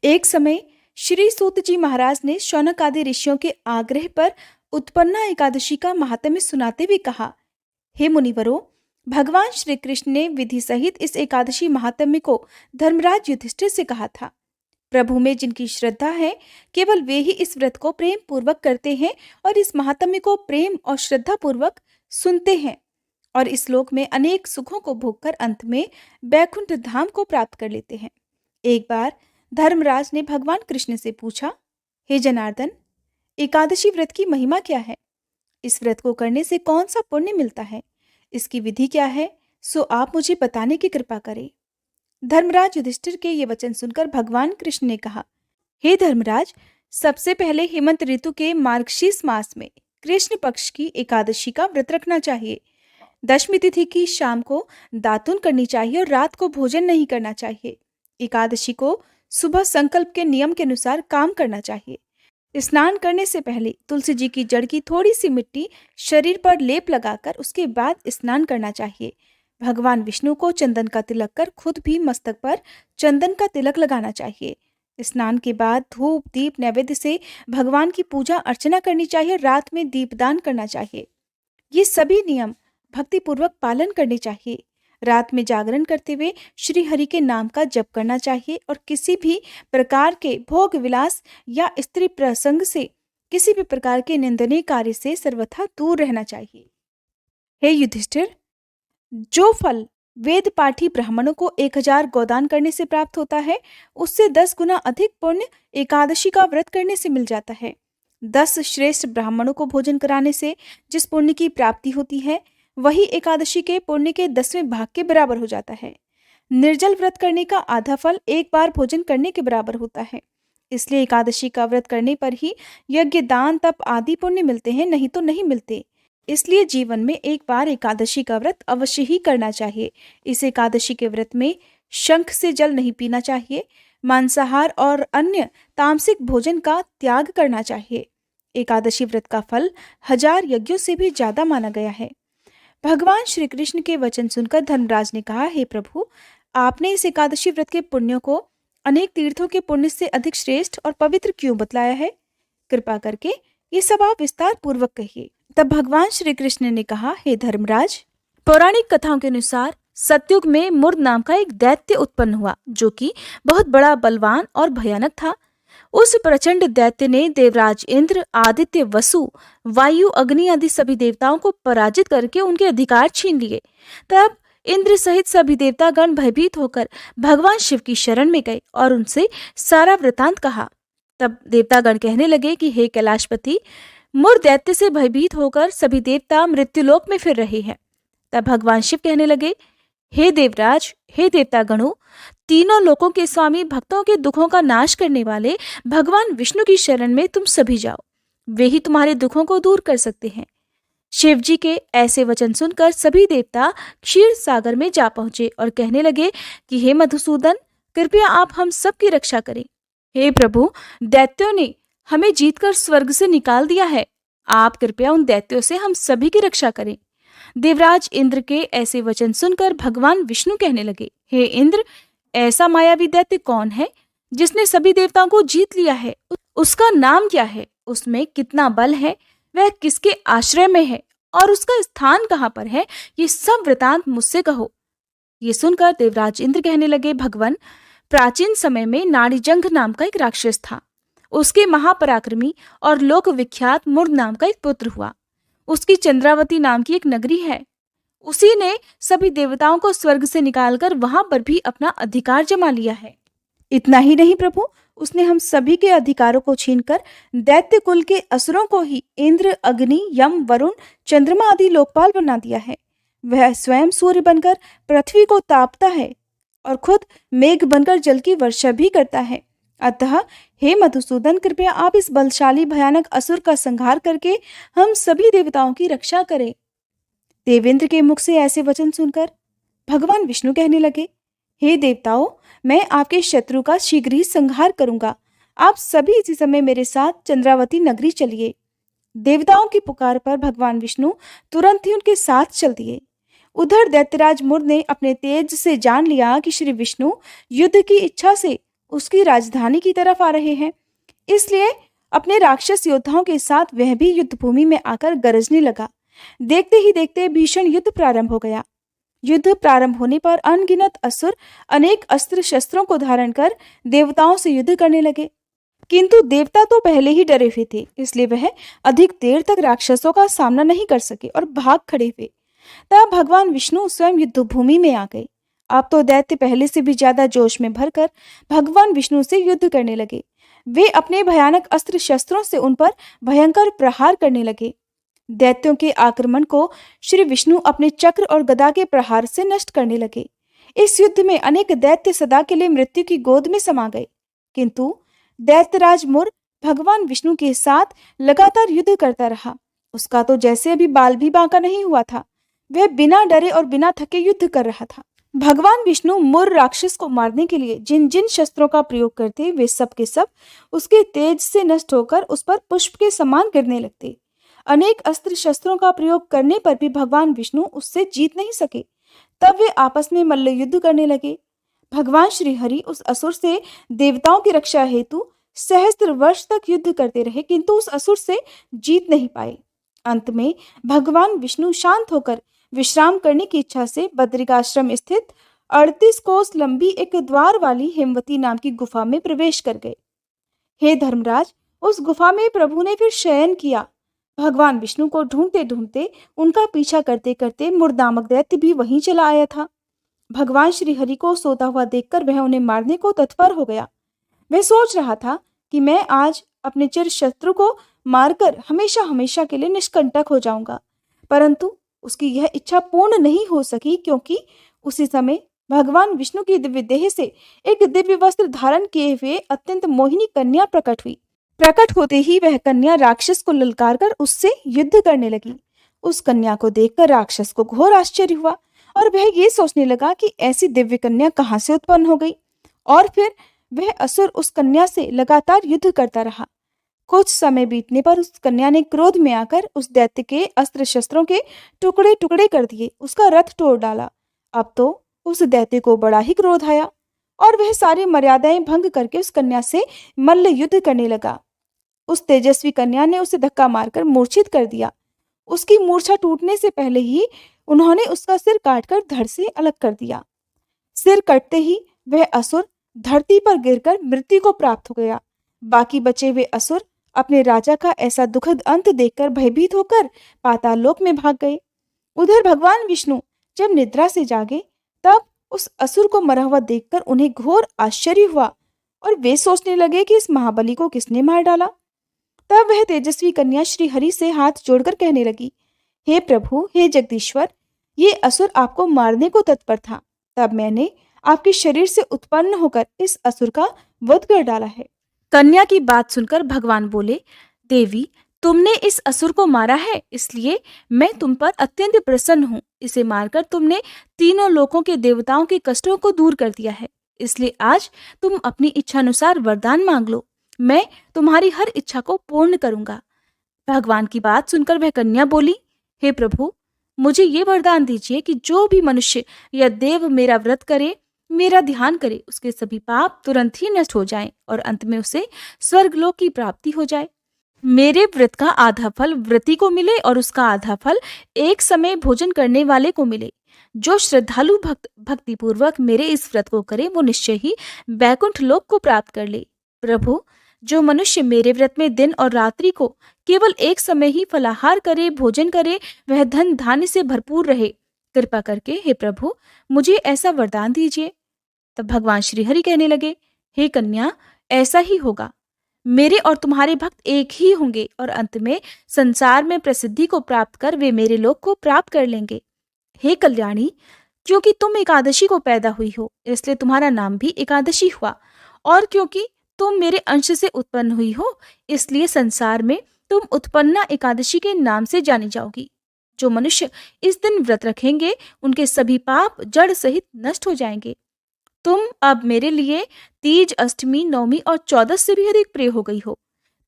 एक समय श्री सूत जी महाराज ने शौनक आदि ऋषियों के आग्रह पर उत्पन्ना एकादशी का महात्म्य सुनाते हुए कहा, हे मुनिवरों, भगवान श्री कृष्ण ने विधि सहित इस एकादशी महात्म्य को धर्मराज युधिष्ठिर से कहा था। प्रभु में जिनकी श्रद्धा है, केवल वे ही इस व्रत को प्रेम पूर्वक करते हैं और इस महात्म्य को प्रेम और श्रद्धा पूर्वक सुनते हैं और इस लोक में अनेक सुखों को भोगकर अंत में बैकुंठ धाम को प्राप्त कर लेते हैं। एक बार धर्मराज ने भगवान कृष्ण से पूछा, हे जनार्दन, एकादशी व्रत की महिमा क्या है? इस व्रत को करने से कौन सा पुण्य मिलता है? इसकी विधि क्या है? सो आप मुझे बताने की कृपा करें। धर्मराज युधिष्ठिर के ये वचन सुनकर भगवान कृष्ण ने कहा, हे धर्मराज, सबसे पहले हेमंत ऋतु के मार्गशीर्ष मास में कृष्ण पक्ष की एकादशी का व्रत रखना चाहिए। दशमी तिथि की शाम को दातुन करनी चाहिए और रात को भोजन नहीं करना चाहिए। एकादशी को सुबह संकल्प के नियम के अनुसार काम करना चाहिए। स्नान करने से पहले तुलसी जी की जड़ की थोड़ी सी मिट्टी शरीर पर लेप लगाकर उसके बाद स्नान करना चाहिए। भगवान विष्णु को चंदन का तिलक कर खुद भी मस्तक पर चंदन का तिलक लगाना चाहिए। स्नान के बाद धूप दीप नैवेद्य से भगवान की पूजा अर्चना करनी चाहिए। रात में दीपदान करना चाहिए। ये सभी नियम भक्तिपूर्वक पालन करने चाहिए। रात में जागरण करते हुए श्री हरि के नाम का जप करना चाहिए और किसी भी प्रकार के भोग विलास या स्त्री प्रसंग से, किसी भी प्रकार के निंदनीय कार्य से सर्वथा दूर रहना चाहिए। हे युधिष्ठिर, जो फल वेद पाठी ब्राह्मणों को 1000 गोदान करने से प्राप्त होता है, उससे 10 गुना अधिक पुण्य एकादशी का व्रत करने से मिल जाता है। 10 श्रेष्ठ ब्राह्मणों को भोजन कराने से जिस पुण्य की प्राप्ति होती है, वही एकादशी के पुण्य के 10वें भाग के बराबर हो जाता है। निर्जल व्रत करने का आधा फल एक बार भोजन करने के बराबर होता है। इसलिए एकादशी का व्रत करने पर ही यज्ञ दान तप आदि पुण्य मिलते हैं, नहीं तो नहीं मिलते। इसलिए जीवन में एक बार एकादशी का व्रत अवश्य ही करना चाहिए। इस एकादशी के व्रत में शंख से जल नहीं पीना चाहिए। मांसाहार और अन्य तामसिक भोजन का त्याग करना चाहिए। एकादशी व्रत का फल 1000 यज्ञों से भी ज्यादा माना गया है। भगवान श्री कृष्ण के वचन सुनकर धर्मराज ने कहा, हे प्रभु, आपने इस एकादशी व्रत के पुण्यों को अनेक तीर्थों के पुण्य से अधिक श्रेष्ठ और पवित्र क्यों बतलाया है? कृपा करके ये सब आप विस्तार पूर्वक कहिए। तब भगवान श्री कृष्ण ने कहा, हे धर्मराज, पौराणिक कथाओं के अनुसार सतयुग में मुर्द नाम का एक दैत्य उत्पन्न हुआ, जो कि बहुत बड़ा बलवान और भयानक था। उस प्रचंड दैत्य ने देवराज इंद्र, आदित्य, वसु, वायु, अग्नि आदि सभी देवताओं को पराजित करके उनके अधिकार छीन लिए। तब इंद्र सहित सभी देवतागण भयभीत होकर भगवान शिव की शरण में गए और उनसे सारा वृतांत कहा। तब देवतागण कहने लगे कि हे कैलाशपति, मुर दैत्य से भयभीत होकर सभी देवता मृत्युलोक में फिर रहे हैं। तब भगवान शिव कहने लगे, हे देवराज, हे देवतागणों, तीनों लोकों के स्वामी, भक्तों के दुखों का नाश करने वाले भगवान विष्णु की शरण में तुम सभी जाओ। वे ही तुम्हारे दुखों को दूर कर सकते हैं। शिव जी के ऐसे वचन सुनकर सभी देवता क्षीर सागर में जा पहुंचे और कहने लगे कि हे मधुसूदन, कृपया आप हम सब की रक्षा करें। हे प्रभु, दैत्यों ने हमें जीतकर स्वर्ग से निकाल दिया है। आप कृपया उन दैत्यों से हम सभी की रक्षा करें। देवराज इंद्र के ऐसे वचन सुनकर भगवान विष्णु कहने लगे, हे इंद्र, ऐसा मायावी दैत्य कौन है जिसने सभी देवताओं को जीत लिया है? उसका नाम क्या है? उसमें कितना बल है? वह किसके आश्रय में है और उसका स्थान कहाँ पर है? ये सब वृतांत मुझसे कहो। ये सुनकर देवराज इंद्र कहने लगे, भगवान, प्राचीन समय में नाड़ीजंघ नाम का एक राक्षस था। उसके महापराक्रमी और लोक विख्यात मुर्द नाम का एक पुत्र हुआ। उसकी चंद्रावती नाम की एक नगरी है। उसी ने सभी देवताओं को स्वर्ग से निकालकर वहां पर भी अपना अधिकार जमा लिया है। इतना ही नहीं प्रभु, उसने हम सभी के अधिकारों को छीनकर दैत्य कुल के असुरों को ही इंद्र, अग्नि, यम, वरुण, चंद्रमा आदि लोकपाल बना दिया है। वह स्वयं सूर्य बनकर पृथ्वी को तापता है और खुद मेघ बनकर जल की वर्षा भी करता है। अतः हे मधुसूदन, कृपया आप इस बलशाली भयानक असुर का संहार करके हम सभी देवताओं की रक्षा करें। देवेंद्र के मुख से ऐसे वचन सुनकर भगवान विष्णु कहने लगे, हे देवताओं, मैं आपके शत्रु का शीघ्र ही संहार करूंगा। आप सभी इसी समय मेरे साथ चंद्रावती नगरी चलिए। देवताओं की पुकार पर भगवान विष्णु तुरंत ही उनके साथ चल दिए। उधर दैत्यराज मुर ने अपने तेज से जान लिया कि श्री विष्णु युद्ध की इच्छा से उसकी राजधानी की तरफ आ रहे हैं। इसलिए अपने राक्षस योद्धाओं के साथ वह भी युद्ध भूमि में आकर गरजने लगा। देखते ही देखते भीषण युद्ध प्रारंभ हो गया। युद्ध प्रारंभ होने पर अनगिनत असुर अनेक अस्त्र शस्त्रों को धारण कर देवताओं से युद्ध करने लगे। किंतु देवता तो पहले ही डरे हुए थे, इसलिए वह अधिक देर तक राक्षसों का सामना नहीं कर सके और भाग खड़े हुए। तब भगवान विष्णु स्वयं युद्ध भूमि में आ गए। अब तो दैत्य पहले से भी ज्यादा जोश में भरकर भगवान विष्णु से युद्ध करने लगे। वे अपने भयानक अस्त्र शस्त्रों से उन पर भयंकर प्रहार करने लगे। दैत्यों के आक्रमण को श्री विष्णु अपने चक्र और गदा के प्रहार से नष्ट करने लगे। इस युद्ध में अनेक दैत्य सदा के लिए मृत्यु की गोद में समा गए। किंतु दैत्यराज मुर भगवान विष्णु के साथ लगातार युद्ध करता रहा। उसका तो जैसे अभी बाल भी बांका नहीं हुआ था। वह बिना डरे और बिना थके युद्ध कर रहा था। भगवान विष्णु मुर राक्षस को मारने के लिए जिन जिन शस्त्रों का प्रयोग करते, वे सब के सब उसके तेज से नष्ट होकर उस पर पुष्प के समान गिरने लगते। अनेक अस्त्र शस्त्रों का प्रयोग करने पर भी भगवान विष्णु उससे जीत नहीं सके। तब वे आपस में मल्ल युद्ध करने लगे। भगवान श्री हरि उस असुर से देवताओं की रक्षा हेतु सहस्त्र वर्ष तक युद्ध करते रहे, किंतु उस असुर से जीत नहीं पाए। अंत में भगवान विष्णु शांत होकर विश्राम करने की इच्छा से बद्रिकाश्रम स्थित 38 कोस लंबी एक द्वार वाली हेमवती नाम की गुफा में प्रवेश कर गए। हे धर्मराज, उस गुफा में प्रभु ने फिर शयन किया। भगवान विष्णु को ढूंढते ढूंढते, उनका पीछा करते करते मुर नामक दैत्य भी वहीं चला आया था। भगवान श्री हरि को सोता हुआ देखकर वह उन्हें मारने को तत्पर हो गया। वह सोच रहा था कि मैं आज अपने चिर शत्रु को मारकर हमेशा हमेशा के लिए निष्कंटक हो जाऊंगा, परंतु उसकी यह इच्छा पूर्ण नहीं हो सकी, क्योंकि उसी समय भगवान विष्णु की दिव्य देह से एक दिव्य वस्त्र धारण किए हुए अत्यंत मोहिनी कन्या प्रकट हुई। प्रकट होते ही वह कन्या राक्षस को ललकार कर उससे युद्ध करने लगी। उस कन्या को देखकर राक्षस को घोर आश्चर्य हुआ और वह ये सोचने लगा कि ऐसी दिव्य कन्या कहाँ से उत्पन्न हो गई। और फिर वह असुर उस कन्या से लगातार युद्ध करता रहा। कुछ समय बीतने पर उस कन्या ने क्रोध में आकर उस दैत्य के अस्त्र शस्त्रों के टुकड़े टुकड़े कर दिए, उसका रथ तोड़ डाला। अब तो उस दैत्य को बड़ा ही क्रोध आया और वह सारी मर्यादाएं भंग करके उस कन्या से मल्ल युद्ध करने लगा। उस तेजस्वी कन्या ने उसे धक्का मारकर मूर्छित कर दिया। उसकी मूर्छा टूटने से पहले ही उन्होंने उसका सिर काटकर धड़ से अलग कर दिया। सिर कटते ही वह असुर धरती पर गिरकर मृत्यु को प्राप्त हो गया। बाकी बचे हुए असुर अपने राजा का ऐसा दुखद अंत देखकर भयभीत होकर पाताल लोक में भाग गए। उधर भगवान विष्णु जब निद्रा से जागे, तब उस असुर को मरा हुआ देखकर उन्हें घोर आश्चर्य हुआ और वे सोचने लगे कि इस महाबली को किसने मार डाला। तब वह तेजस्वी कन्या श्री हरि से हाथ जोड़कर कहने लगी, हे प्रभु, हे जगदीश्वर, ये असुर आपको मारने को तत्पर था। तब मैंने आपके शरीर से उत्पन्न होकर इस असुर का वध कर डाला है। कन्या की बात सुनकर भगवान बोले, देवी, तुमने इस असुर को मारा है, इसलिए मैं तुम पर अत्यंत प्रसन्न हूँ। इसे मारकर तुमने तीनों लोकों के देवताओं के कष्टों को दूर कर दिया है, इसलिए आज तुम अपनी इच्छानुसार वरदान मांग लो। मैं तुम्हारी हर इच्छा को पूर्ण करूंगा। भगवान की बात सुनकर वह कन्या बोली, हे प्रभु, मुझे ये वरदान दीजिए कि जो भी मनुष्य या देव मेरा व्रत करे, मेरा ध्यान करे, उसके सभी पाप तुरंत ही नष्ट हो जाएं और अंत में उसे स्वर्गलोक की प्राप्ति हो जाए। मेरे व्रत का आधा फल व्रती को मिले और उसका आधा फल एक समय भोजन करने वाले को मिले। जो श्रद्धालु भक्त भक्तिपूर्वक मेरे इस व्रत को करे, वो निश्चय ही बैकुंठ लोक को प्राप्त कर ले। प्रभु, जो मनुष्य मेरे व्रत में दिन और रात्रि को केवल एक समय ही फलाहार करे, भोजन करे, वह धन धान्य से भरपूर रहे। कृपा करके हे प्रभु, मुझे ऐसा वरदान दीजिए। तब भगवान श्री हरि कहने लगे, हे कन्या, ऐसा ही होगा। मेरे और तुम्हारे भक्त एक ही होंगे और अंत में संसार में प्रसिद्धि को प्राप्त कर वे मेरे लोक को प्राप्त कर लेंगे। हे कल्याणी, क्योंकि तुम एकादशी को पैदा हुई हो, इसलिए तुम्हारा नाम भी एकादशी हुआ, और क्योंकि तुम मेरे अंश से उत्पन्न हुई हो, इसलिए संसार में तुम उत्पन्ना एकादशी के नाम से जानी जाओगी। जो मनुष्य इस दिन व्रत रखेंगे, उनके सभी पाप जड़ सहित नष्ट हो जाएंगे। तुम अब मेरे लिए तीज, अष्टमी, नवमी और 14 से भी अधिक प्रिय हो गई हो।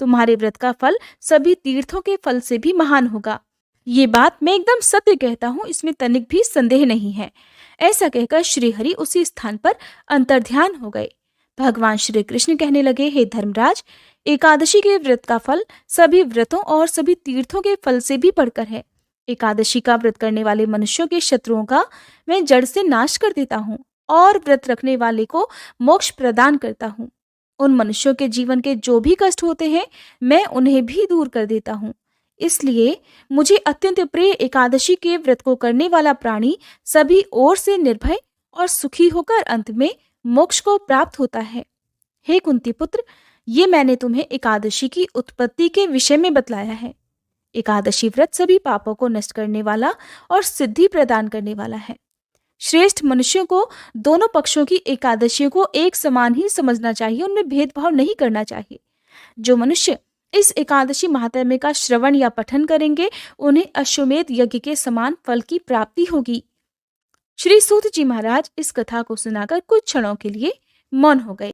तुम्हारे व्रत का फल सभी तीर्थों के फल से भी महान होगा। ये बात मैं एकदम सत्य कहता हूँ, इसमें तनिक भी संदेह नहीं है। ऐसा कहकर श्री हरि उसी स्थान पर अंतर्ध्यान हो गए। भगवान श्री कृष्ण कहने लगे, हे धर्मराज, एकादशी के व्रत का फल सभी व्रतों और सभी तीर्थों के फल से भी बढ़कर है। एकादशी का व्रत करने वाले मनुष्यों के शत्रुओं का मैं जड़ से नाश कर देता हूँ और व्रत रखने वाले को मोक्ष प्रदान करता हूँ। उन मनुष्यों के जीवन के जो भी कष्ट होते हैं, मैं उन्हें भी दूर कर देता हूँ। इसलिए मुझे अत्यंत प्रिय एकादशी के व्रत को करने वाला प्राणी सभी ओर से निर्भय और सुखी होकर अंत में मोक्ष को प्राप्त होता है। हे कुंती पुत्र, ये मैंने तुम्हें एकादशी की उत्पत्ति के विषय में बतलाया है। एकादशी व्रत सभी पापों को नष्ट करने वाला और सिद्धि प्रदान करने वाला है। श्रेष्ठ मनुष्यों को दोनों पक्षों की एकादशियों को एक समान ही समझना चाहिए, उनमें भेदभाव नहीं करना चाहिए। जो मनुष्य इस एकादशी महात्म्य का श्रवण या पठन करेंगे, उन्हें अश्वमेध यज्ञ के समान फल की प्राप्ति होगी। श्री सूत जी महाराज इस कथा को सुनाकर कुछ क्षणों के लिए मौन हो गए।